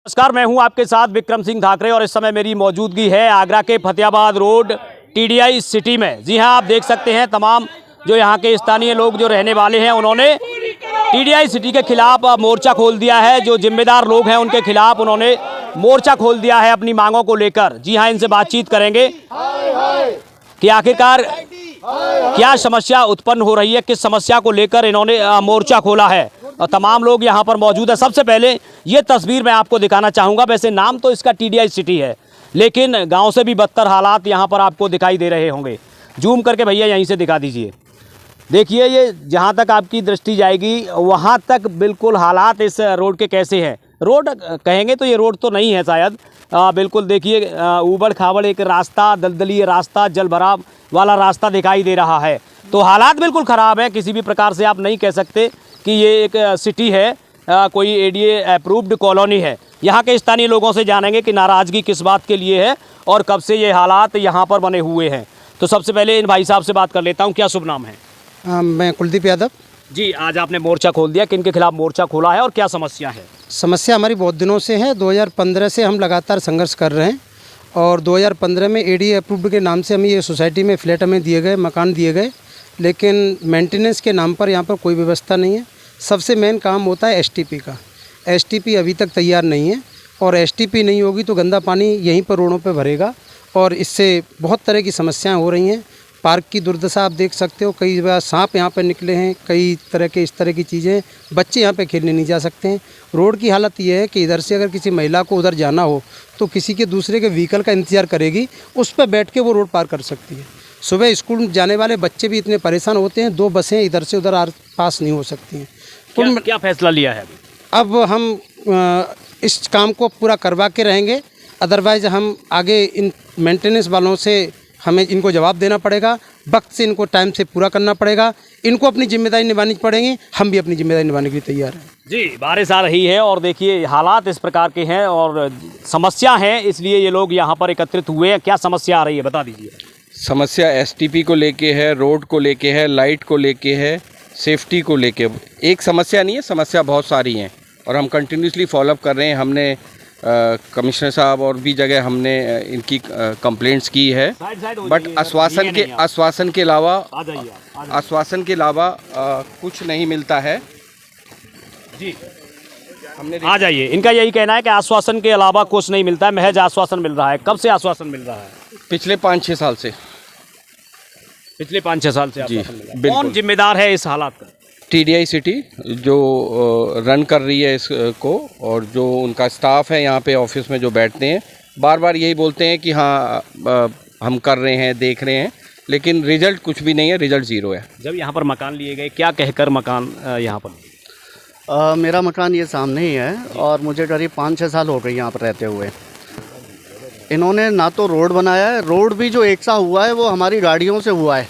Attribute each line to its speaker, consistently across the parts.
Speaker 1: नमस्कार, मैं हूं आपके साथ विक्रम सिंह ठाकरे और इस समय मेरी मौजूदगी है आगरा के फतेहाबाद रोड टीडीआई सिटी में। जी हां, आप देख सकते हैं तमाम जो यहां के स्थानीय लोग जो रहने वाले हैं उन्होंने टीडीआई सिटी के खिलाफ मोर्चा खोल दिया है। जो जिम्मेदार लोग हैं उनके खिलाफ उन्होंने मोर्चा खोल दिया है अपनी मांगों को लेकर। जी हाँ, इनसे बातचीत करेंगे कि आखिरकार क्या समस्या उत्पन्न हो रही है, किस समस्या को लेकर इन्होंने मोर्चा खोला है। और तमाम लोग यहाँ पर मौजूद है। सबसे पहले ये तस्वीर मैं आपको दिखाना चाहूँगा। वैसे नाम तो इसका टीडीआई सिटी है, लेकिन गांव से भी बदतर हालात यहाँ पर आपको दिखाई दे रहे होंगे। जूम करके भैया यहीं से दिखा दीजिए। देखिए, ये जहाँ तक आपकी दृष्टि जाएगी वहाँ तक बिल्कुल हालात इस रोड के कैसे हैं। रोड कहेंगे तो ये रोड तो नहीं है शायद। बिल्कुल देखिए, ऊबड़ खाबड़ एक रास्ता, दलदली रास्ता, जल भराव वाला रास्ता दिखाई दे रहा है। तो हालात बिल्कुल ख़राब है। किसी भी प्रकार से आप नहीं कह सकते कि ये एक सिटी है, कोई एडीए अप्रूव्ड कॉलोनी है। यहाँ के स्थानीय लोगों से जानेंगे कि नाराज़गी किस बात के लिए है और कब से ये हालात यहाँ पर बने हुए हैं। तो सबसे पहले इन भाई साहब से बात कर लेता हूँ। क्या शुभ नाम है?
Speaker 2: मैं कुलदीप यादव
Speaker 1: जी। आज आपने मोर्चा खोल दिया, किन के खिलाफ मोर्चा खोला है और क्या समस्या है?
Speaker 2: समस्या हमारी बहुत दिनों से है। 2015 से हम लगातार संघर्ष कर रहे हैं और 2015 में एडीए अप्रूव्ड के नाम से हमें ये सोसाइटी में फ्लैट हमें दिए गए, मकान दिए गए, लेकिन मेंटेनेंस के नाम पर यहाँ पर कोई व्यवस्था नहीं है। सबसे मेन काम होता है एसटीपी का। एसटीपी अभी तक तैयार नहीं है और एसटीपी नहीं होगी तो गंदा पानी यहीं पर रोडों पर भरेगा और इससे बहुत तरह की समस्याएं हो रही हैं। पार्क की दुर्दशा आप देख सकते हो। कई बार सांप यहाँ पर निकले हैं, कई तरह के इस तरह की चीज़ें। बच्चे यहाँ पे खेलने नहीं जा सकते हैं। रोड की हालत ये है कि इधर से अगर किसी महिला को उधर जाना हो तो किसी के दूसरे के व्हीकल का इंतज़ार करेगी, उस पर बैठ के वो रोड पार कर सकती है। सुबह स्कूल जाने वाले बच्चे भी इतने परेशान होते हैं, 2 बसें इधर से उधर पास नहीं हो सकती हैं। तो
Speaker 1: क्या फैसला लिया है?
Speaker 2: अब हम इस काम को पूरा करवा के रहेंगे, अदरवाइज़ हम आगे इन मेंटेनेंस वालों से हमें इनको जवाब देना पड़ेगा। वक्त से इनको टाइम से पूरा करना पड़ेगा। इनको अपनी जिम्मेदारी निभानी पड़ेगी, हम भी अपनी जिम्मेदारी निभाने के लिए तैयार हैं।
Speaker 1: जी, बारिश आ रही है और देखिए हालात इस प्रकार के हैं और समस्या है, इसलिए ये लोग यहाँ पर एकत्रित हुए हैं। क्या समस्या आ रही है बता दीजिए।
Speaker 3: समस्या एसटीपी को लेके है, रोड को लेके है, लाइट को लेके है, सेफ्टी को लेके। एक समस्या नहीं है, समस्या बहुत सारी हैं और हम कंटिन्यूसली फॉलोअप कर रहे हैं। हमने कमिश्नर साहब और भी जगह हमने इनकी कंप्लेंट्स की है, बट आश्वासन के अलावा कुछ नहीं मिलता है। जी, हमने
Speaker 1: आ जाइए। इनका यही कहना है कि आश्वासन के अलावा कुछ नहीं मिलता है, महज आश्वासन मिल रहा है। कब से आश्वासन मिल रहा है?
Speaker 3: पिछले 5-6 साल से।
Speaker 1: पिछले 5-6 साल से
Speaker 3: जी,
Speaker 1: आश्वासन। कौन जिम्मेदार है इस हालात का?
Speaker 3: टीडीआई सिटी जो रन कर रही है इसको, और जो उनका स्टाफ है यहाँ पे ऑफिस में जो बैठते हैं, बार बार यही बोलते हैं कि हाँ हम कर रहे हैं, देख रहे हैं, लेकिन रिजल्ट कुछ भी नहीं है, रिजल्ट ज़ीरो है।
Speaker 1: जब यहाँ पर मकान लिए गए, क्या कहकर मकान यहाँ पर?
Speaker 4: मेरा मकान ये सामने ही है और मुझे करीब 5-6 साल हो गए यहाँ पर रहते हुए। इन्होंने ना तो रोड बनाया है, रोड भी जो एक सा हुआ है वो हमारी गाड़ियों से हुआ है।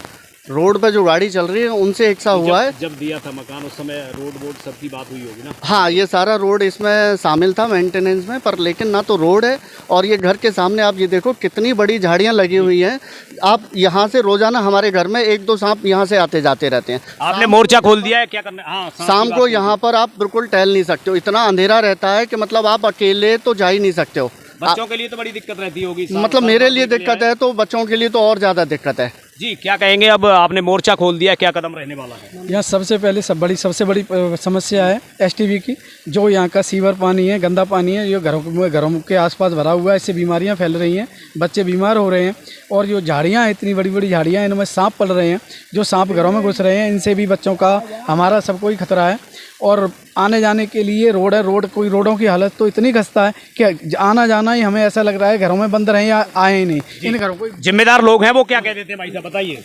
Speaker 4: रोड पे जो गाड़ी चल रही है उनसे एक सा हुआ है।
Speaker 1: जब दिया था मकान उस समय रोड सबकी बात हुई होगी ना?
Speaker 4: हाँ, ये सारा रोड इसमें शामिल था मेंटेनेंस में, पर लेकिन ना तो रोड है और ये घर के सामने आप ये देखो कितनी बड़ी झाड़ियाँ लगी हुई हैं। आप यहाँ से रोजाना हमारे घर में 1-2 सांप यहाँ से आते जाते रहते हैं।
Speaker 1: आपने मोर्चा खोल दिया है, क्या करना? हाँ,
Speaker 4: शाम को यहाँ पर आप बिल्कुल टहल नहीं सकते हो, इतना अंधेरा रहता है कि मतलब आप अकेले तो जा ही नहीं सकते हो।
Speaker 1: बच्चों के लिए तो बड़ी दिक्कत रहती होगी।
Speaker 4: मतलब मेरे लिए दिक्कत है तो बच्चों के लिए तो और ज़्यादा दिक्कत है।
Speaker 1: जी, क्या कहेंगे? अब आपने मोर्चा खोल दिया, क्या कदम रहने वाला है?
Speaker 5: यहाँ सबसे पहले सबसे बड़ी समस्या है एसटीपी की। जो यहाँ का सीवर पानी है, गंदा पानी है, जो घरों के आसपास भरा हुआ है, इससे बीमारियाँ फैल रही हैं, बच्चे बीमार हो रहे हैं। और जो झाड़ियाँ हैं, इतनी बड़ी बड़ी झाड़ियाँ, इनमें सांप पल रहे हैं, जो सांप घरों में घुस रहे हैं, इनसे भी बच्चों का, हमारा सबको ही खतरा है। और आने जाने के लिए रोड है, रोडों की हालत तो इतनी खस्ता है कि आना जाना ही हमें ऐसा लग रहा है घरों में बंद रहे या आए ही नहीं। इन घरों को
Speaker 1: जिम्मेदार लोग हैं, वो क्या कह देते हैं भाई साहब बताइए?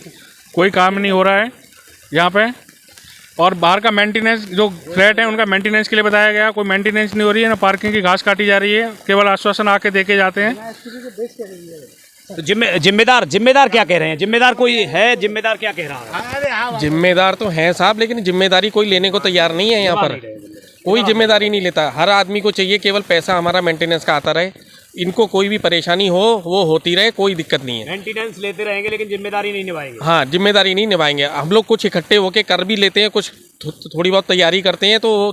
Speaker 6: कोई काम नहीं हो रहा है यहाँ पे, और बाहर का मेंटेनेंस, जो फ्लैट है उनका मेंटेनेंस के लिए बताया गया, कोई मेंटेनेंस नहीं हो रही है, ना पार्किंग की घास काटी जा रही है, केवल आश्वासन आके देके जाते हैं।
Speaker 1: तो जिम्मेदार क्या कह रहे हैं? जिम्मेदार कोई है? जिम्मेदार क्या कह रहा है?
Speaker 7: जिम्मेदार तो हैं साहब, लेकिन जिम्मेदारी कोई लेने को तैयार नहीं है। यहाँ पर कोई जिम्मेदारी नहीं लेता। हर आदमी को चाहिए केवल पैसा हमारा मेंटेनेंस का आता रहे, इनको कोई भी परेशानी हो वो होती रहे, कोई दिक्कत नहीं है।
Speaker 1: मेंटेनेंस लेते रहेंगे लेकिन जिम्मेदारी नहीं निभाएंगे।
Speaker 7: हाँ, जिम्मेदारी नहीं निभाएंगे। हम लोग कुछ इकट्ठे होके कर भी लेते हैं, कुछ थोड़ी बहुत तैयारी करते हैं, तो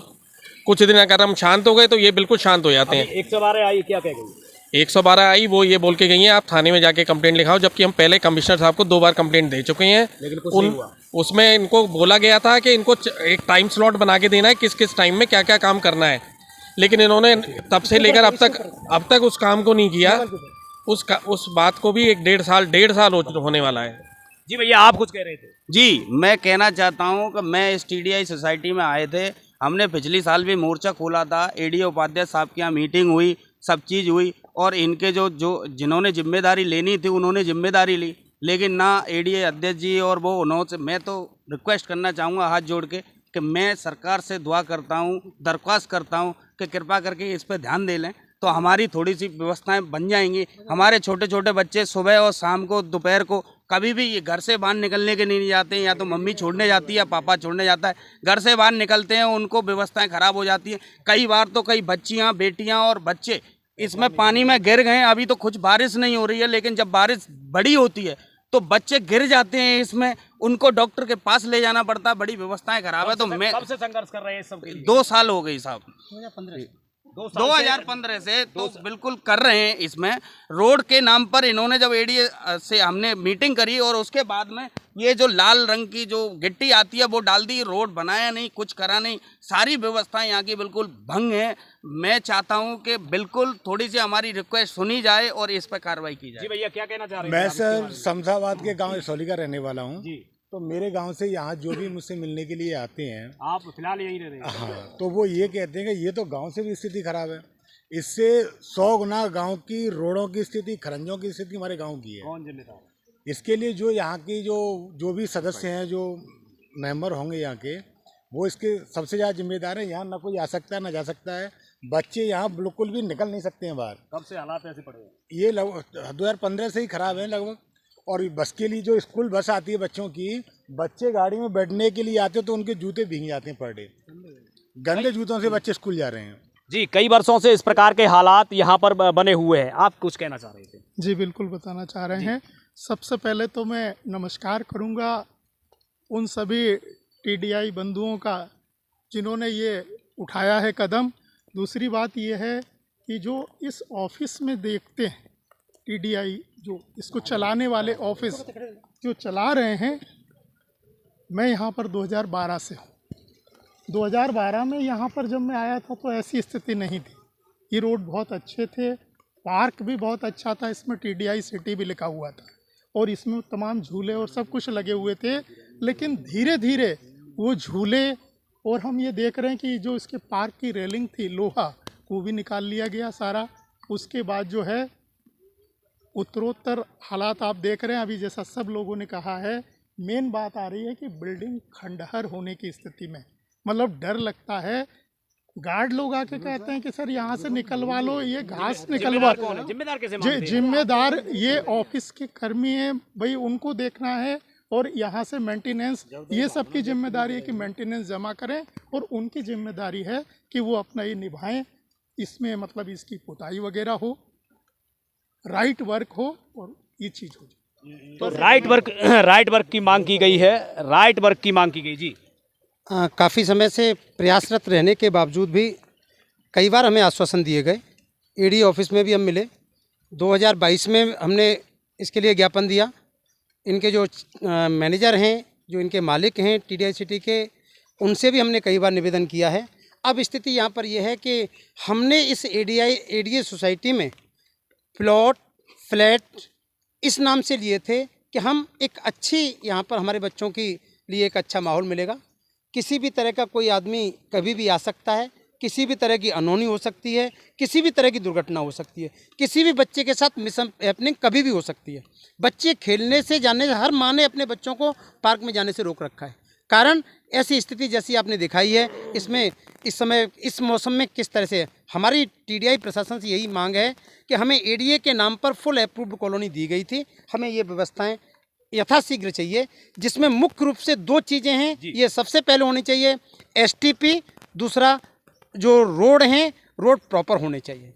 Speaker 7: कुछ दिन अगर हम शांत हो गए तो ये बिल्कुल शांत हो जाते हैं।
Speaker 1: 112 आई, क्या कह गई?
Speaker 7: 112 आई, वो ये बोल के गई हैं आप थाने में जाके कंप्लेंट लिखाओ, जबकि हम पहले कमिश्नर साहब को 2 बार कंप्लेंट दे चुके हैं।
Speaker 1: लेकिन कुछ नहीं हुआ।
Speaker 7: उसमें इनको बोला गया था कि इनको एक टाइम स्लॉट बना के देना है, किस किस टाइम में क्या क्या काम करना है, लेकिन इन्होंने तब से लेकर अब तक उस काम को नहीं किया। उस बात को भी 1.5 साल होने वाला है।
Speaker 1: जी भैया, आप कुछ कह रहे थे?
Speaker 8: जी, मैं कहना चाहता हूं कि मैं इस टीडीआई सोसाइटी में आए थे, हमने पिछली साल भी मोर्चा खोला था, एडीओ उपाध्याय साहब के यहाँ मीटिंग हुई, सब चीज़ हुई, और इनके जो जिन्होंने जिम्मेदारी लेनी थी उन्होंने जिम्मेदारी ली, लेकिन ना एडीए अध्यक्ष जी और वो उन्होंने। मैं तो रिक्वेस्ट करना चाहूँगा हाथ जोड़ के कि मैं सरकार से दुआ करता हूँ, दरख्वास्त करता हूँ कि कृपा करके इस पर ध्यान दे लें, तो हमारी थोड़ी सी व्यवस्थाएं बन जाएंगी। हमारे छोटे छोटे बच्चे सुबह और शाम को, दोपहर को कभी भी ये घर से बाहर निकलने के नहीं जाते हैं, या तो मम्मी छोड़ने जाती है या पापा छोड़ने जाता है। घर से बाहर निकलते हैं, उनको व्यवस्थाएं खराब हो जाती हैं। कई बार तो कई बच्चियां, बेटियां और बच्चे इसमें पानी में गिर गए। अभी तो कुछ बारिश नहीं हो रही है, लेकिन जब बारिश बड़ी होती है तो बच्चे गिर जाते हैं इसमें, उनको डॉक्टर के पास ले जाना पड़ता है। बड़ी व्यवस्थाएं खराब है। तो मैं
Speaker 1: कब से संघर्ष कर रहे हैं इस सब के लिए?
Speaker 8: 2 साल हो गई साहब, 2015 से तो बिल्कुल कर रहे हैं। इसमें रोड के नाम पर इन्होंने जब एडीए से हमने मीटिंग करी, और उसके बाद में ये जो लाल रंग की जो गिट्टी आती है वो डाल दी, रोड बनाया नहीं, कुछ करा नहीं, सारी व्यवस्थाएं यहाँ की बिल्कुल भंग है। मैं चाहता हूँ कि बिल्कुल थोड़ी सी हमारी रिक्वेस्ट सुनी जाए और इस पर कार्रवाई की जाए।
Speaker 1: जी भैया, क्या कहना चाह रहे हैं?
Speaker 9: मैं सर शमशाबाद के गांव इसौली का रहने वाला हूँ। तो मेरे गांव से यहाँ जो भी मुझसे मिलने के लिए आते हैं,
Speaker 1: आप फिलहाल यहीं रह रहे हैं?
Speaker 9: हाँ, तो वो ये कहते हैं कि ये तो गांव से भी स्थिति खराब है, इससे 100 गुना गांव की रोडों की स्थिति, खरंजों की स्थिति हमारे गांव की है।
Speaker 1: कौन जिम्मेदार?
Speaker 9: इसके लिए जो यहाँ की जो भी सदस्य हैं, जो मेंबर होंगे यहाँ के, वो इसके सबसे ज़्यादा जिम्मेदार है। यहाँ ना कोई आ सकता है ना जा सकता है, बच्चे यहाँ बिल्कुल भी निकल नहीं सकते हैं बाहर।
Speaker 1: कब से हालात ऐसे पड़े हैं?
Speaker 9: ये 2015 से ही खराब है लगभग। और बस के लिए जो स्कूल बस आती है बच्चों की, बच्चे गाड़ी में बैठने के लिए आते तो उनके जूते भीग जाते हैं पर डे। गंदे जूतों से बच्चे स्कूल जा रहे हैं।
Speaker 1: जी, कई वर्षों से इस प्रकार के हालात यहाँ पर बने हुए हैं। आप कुछ कहना चाह रहे थे?
Speaker 10: जी बिल्कुल बताना चाह रहे हैं। सबसे पहले तो मैं नमस्कार करूँगा उन सभी टीडीआई बंधुओं का जिन्होंने ये उठाया है कदम। दूसरी बात ये है कि जो इस ऑफिस में देखते हैं, टीडीआई जो इसको चलाने वाले ऑफिस जो चला रहे हैं, मैं यहाँ पर 2012 से हूँ। 2012 में यहाँ पर जब मैं आया था तो ऐसी स्थिति नहीं थी। ये रोड बहुत अच्छे थे, पार्क भी बहुत अच्छा था, इसमें टीडीआई सिटी भी लिखा हुआ था और इसमें तमाम झूले और सब कुछ लगे हुए थे। लेकिन धीरे धीरे वो झूले और हम ये देख रहे हैं कि जो इसके पार्क की रेलिंग थी, लोहा, वो भी निकाल लिया गया सारा। उसके बाद जो है उत्तरोत्तर हालात आप देख रहे हैं। अभी जैसा सब लोगों ने कहा है, मेन बात आ रही है कि बिल्डिंग खंडहर होने की स्थिति में, मतलब डर लगता है। गार्ड लोग आके कहते हैं कि सर यहाँ से निकलवा लो, ये घास निकलवा।
Speaker 1: जिम्मेदार कैसे मानते हैं?
Speaker 10: जिम्मेदार ये ऑफिस के कर्मी हैं भाई, उनको देखना है। और यहाँ से मेंटेनेंस, ये सबकी जिम्मेदारी है कि मेंटेनेंस जमा करें और उनकी जिम्मेदारी है कि वो अपना ये निभाएं। इसमें मतलब इसकी पुताई वगैरह हो, राइट वर्क हो और ये चीज़ हो जाए।
Speaker 1: तो राइट वर्क की मांग की गई है, राइट वर्क की मांग की गई। जी,
Speaker 2: काफ़ी समय से प्रयासरत रहने के बावजूद भी कई बार हमें आश्वासन दिए गए। एडी ऑफिस में भी हम मिले, 2022 में हमने इसके लिए ज्ञापन दिया। इनके जो मैनेजर हैं, जो इनके मालिक हैं टीडीआई सिटी के, उनसे भी हमने कई बार निवेदन किया है। अब स्थिति यहाँ पर यह है कि हमने इस एडीए सोसाइटी में प्लॉट, फ्लैट इस नाम से लिए थे कि हम एक अच्छी, यहाँ पर हमारे बच्चों के लिए एक अच्छा माहौल मिलेगा। किसी भी तरह का कोई आदमी कभी भी आ सकता है, किसी भी तरह की अनहोनी हो सकती है, किसी भी तरह की दुर्घटना हो सकती है, किसी भी बच्चे के साथ मिसहैपनिंग कभी भी हो सकती है। बच्चे खेलने से, जाने से, हर माँ ने अपने बच्चों को पार्क में जाने से रोक रखा है। कारण ऐसी स्थिति जैसी आपने दिखाई है, इसमें इस समय इस मौसम में किस तरह से हमारी टीडीआई प्रशासन से यही मांग है कि हमें एडीए के नाम पर फुल अप्रूव्ड कॉलोनी दी गई थी, हमें ये व्यवस्थाएं यथाशीघ्र चाहिए, जिसमें मुख्य रूप से 2 चीज़ें हैं। ये सबसे पहले होनी चाहिए एसटीपी, दूसरा जो रोड हैं, रोड प्रॉपर होने चाहिए।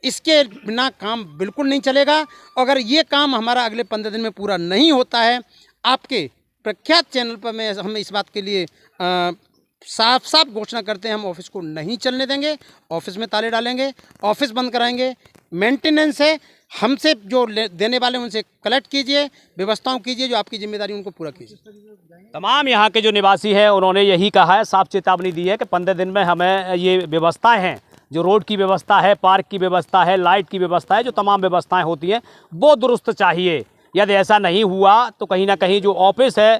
Speaker 2: इसके बिना काम बिल्कुल नहीं चलेगा। अगर ये काम हमारा अगले 15 दिन में पूरा नहीं होता है, आपके प्रख्यात चैनल पर हम इस बात के लिए साफ साफ घोषणा करते हैं हम ऑफिस को नहीं चलने देंगे, ऑफिस में ताले डालेंगे, ऑफिस बंद कराएंगे। मेंटेनेंस है, हमसे जो देने वाले उनसे कलेक्ट कीजिए, व्यवस्थाओं कीजिए, जो आपकी जिम्मेदारी उनको पूरा कीजिए।
Speaker 1: तमाम यहाँ के जो निवासी हैं उन्होंने यही कहा है, साफ चेतावनी दी है कि 15 दिन में हमें ये व्यवस्थाएं हैं, जो रोड की व्यवस्था है, पार्क की व्यवस्था है, लाइट की व्यवस्था है, जो तमाम व्यवस्थाएं होती हैं वो दुरुस्त चाहिए। यदि ऐसा नहीं हुआ तो कहीं ना कहीं जो ऑफिस है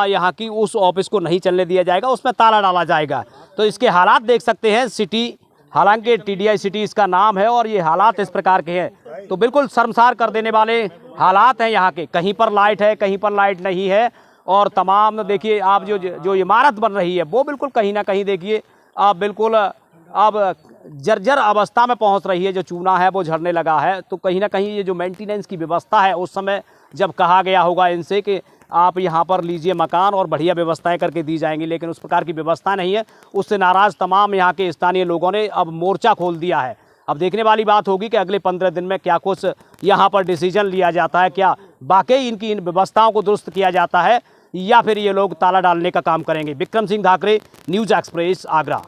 Speaker 1: यहाँ की, उस ऑफिस को नहीं चलने दिया जाएगा, उसमें ताला डाला जाएगा। तो इसके हालात देख सकते हैं। सिटी, हालांकि TDI सिटी इसका नाम है और ये हालात इस प्रकार के हैं, तो बिल्कुल शर्मसार कर देने वाले हालात हैं यहाँ के। कहीं पर लाइट है, कहीं पर लाइट नहीं है, और तमाम देखिए आप जो इमारत बन रही है वो बिल्कुल कहीं ना कहीं देखिए आप बिल्कुल अब जर्जर अवस्था में पहुँच रही है। जो चूना है वो झड़ने लगा है। तो कहीं ना कहीं ये जो मेंटेनेंस की व्यवस्था है, उस समय जब कहा गया होगा इनसे कि आप यहाँ पर लीजिए मकान और बढ़िया व्यवस्थाएं करके दी जाएंगी, लेकिन उस प्रकार की व्यवस्था नहीं है। उससे नाराज़ तमाम यहाँ के स्थानीय लोगों ने अब मोर्चा खोल दिया है। अब देखने वाली बात होगी कि अगले 15 दिन में क्या कुछ यहाँ पर डिसीजन लिया जाता है, क्या वाकई इनकी इन व्यवस्थाओं को दुरुस्त किया जाता है, या फिर ये लोग ताला डालने का काम करेंगे। Vikram Singh Dhakre, news express, Agra.